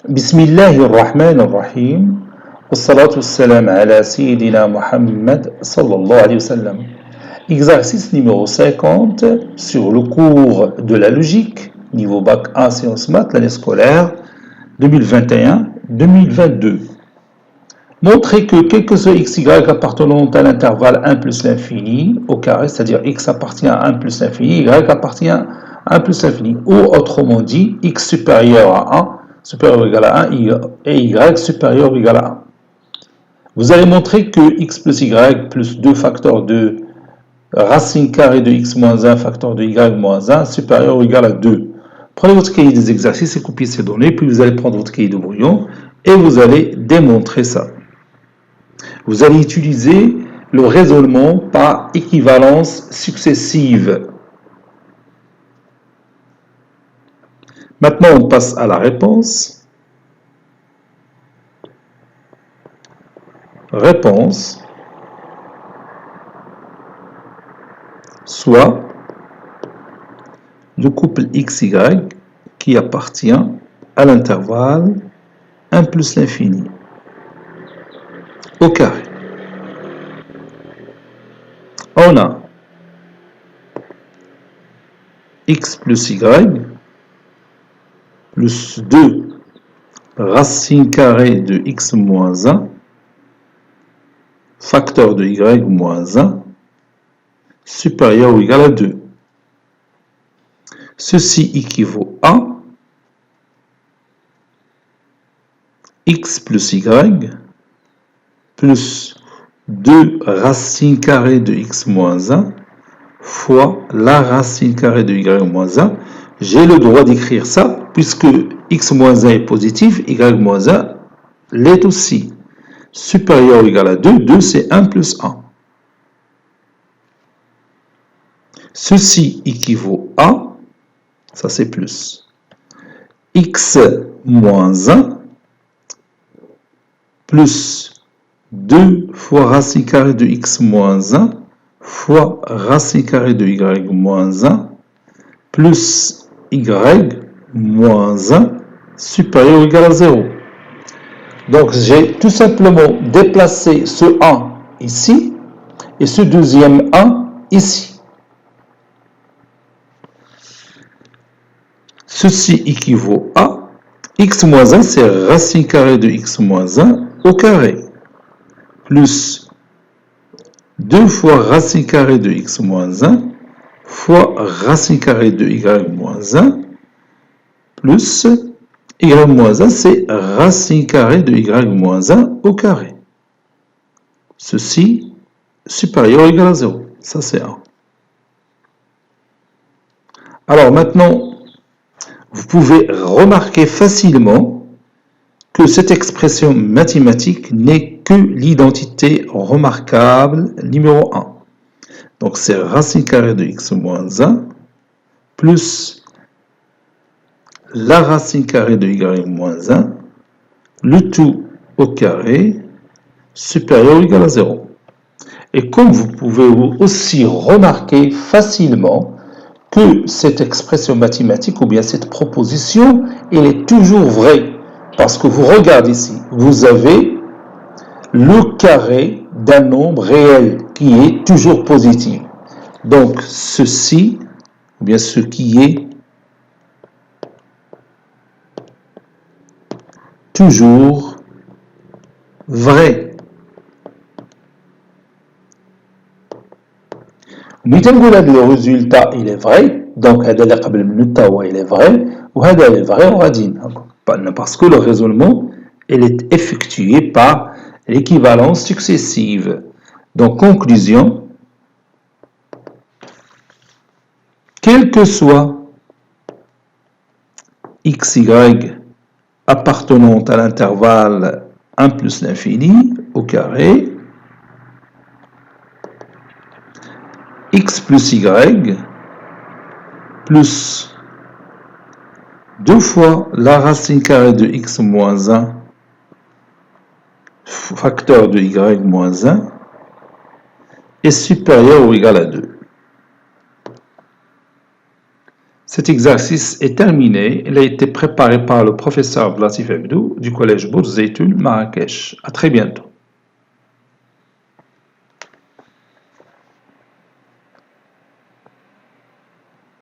بسم الله الرحمن الرحيم والصلاة والسلام على سيدنا Muhammad sallallahu alayhi wa sallam. Exercice numéro 50 sur le cours de la logique, niveau bac 1 sciences maths, l'année scolaire 2021-2022. Montrez que quel que soit x, y appartenant à l'intervalle 1 plus l'infini au carré, c'est-à-dire x appartient à 1 plus l'infini, y appartient à 1 plus l'infini, ou autrement dit, x supérieur à 1, supérieur ou égal à 1, et y supérieur ou égal à 1. Vous allez montrer que x plus y plus 2 facteurs de racine carrée de x moins 1 facteur de y moins 1 supérieur ou égal à 2. Prenez votre cahier des exercices et copiez ces données, puis vous allez prendre votre cahier de brouillon et vous allez démontrer ça. Vous allez utiliser le raisonnement par équivalence successive. Maintenant, on passe à la réponse. Réponse, soit le couple XY qui appartient à l'intervalle 1 plus l'infini au carré. On a x plus y plus 2 racine carrée de x moins 1 facteur de y moins 1 supérieur ou égal à 2. Ceci équivaut à x plus y plus 2 racine carrée de x moins 1 fois la racine carrée de y moins 1. J'ai le droit d'écrire ça puisque x moins 1 est positif, y moins 1 l'est aussi. Supérieur ou égal à 2, 2 c'est 1 plus 1. Ceci équivaut à, ça c'est plus, x moins 1 plus 2 fois racine carrée de x moins 1 fois racine carrée de y moins 1 plus y moins 1 supérieur ou égal à 0. Donc j'ai tout simplement déplacé ce 1 ici et ce deuxième 1 ici. Ceci équivaut à x moins 1, c'est racine carrée de x moins 1 au carré, plus 2 fois racine carrée de x moins 1 fois racine carrée de y moins 1 plus y moins 1, c'est racine carrée de y moins 1 au carré. Ceci supérieur ou égal à 0. Ça, c'est 1. Alors maintenant, vous pouvez remarquer facilement que cette expression mathématique n'est que l'identité remarquable numéro 1. Donc c'est racine carrée de x moins 1 plus la racine carrée de y moins 1, le tout au carré, supérieur ou égal à 0. Et comme vous pouvez aussi remarquer facilement que cette expression mathématique ou bien cette proposition, elle est toujours vraie. Parce que vous regardez ici, vous avez le carré d'un nombre réel qui est toujours positif. Donc ceci, ou bien ce qui est toujours vrai. Le résultat il est vrai, donc il est vrai, ou il est vrai, on va dire. Parce que le raisonnement il est effectué par l'équivalence successive. Donc conclusion, quel que soit x, y appartenant à l'intervalle 1 plus l'infini au carré, x plus y plus 2 fois la racine carrée de x moins 1 facteur de y moins 1 est supérieur ou égal à 2. Cet exercice est terminé. Il a été préparé par le professeur Latif Abdou du collège Bourz Zeytoun, Marrakech. À très bientôt.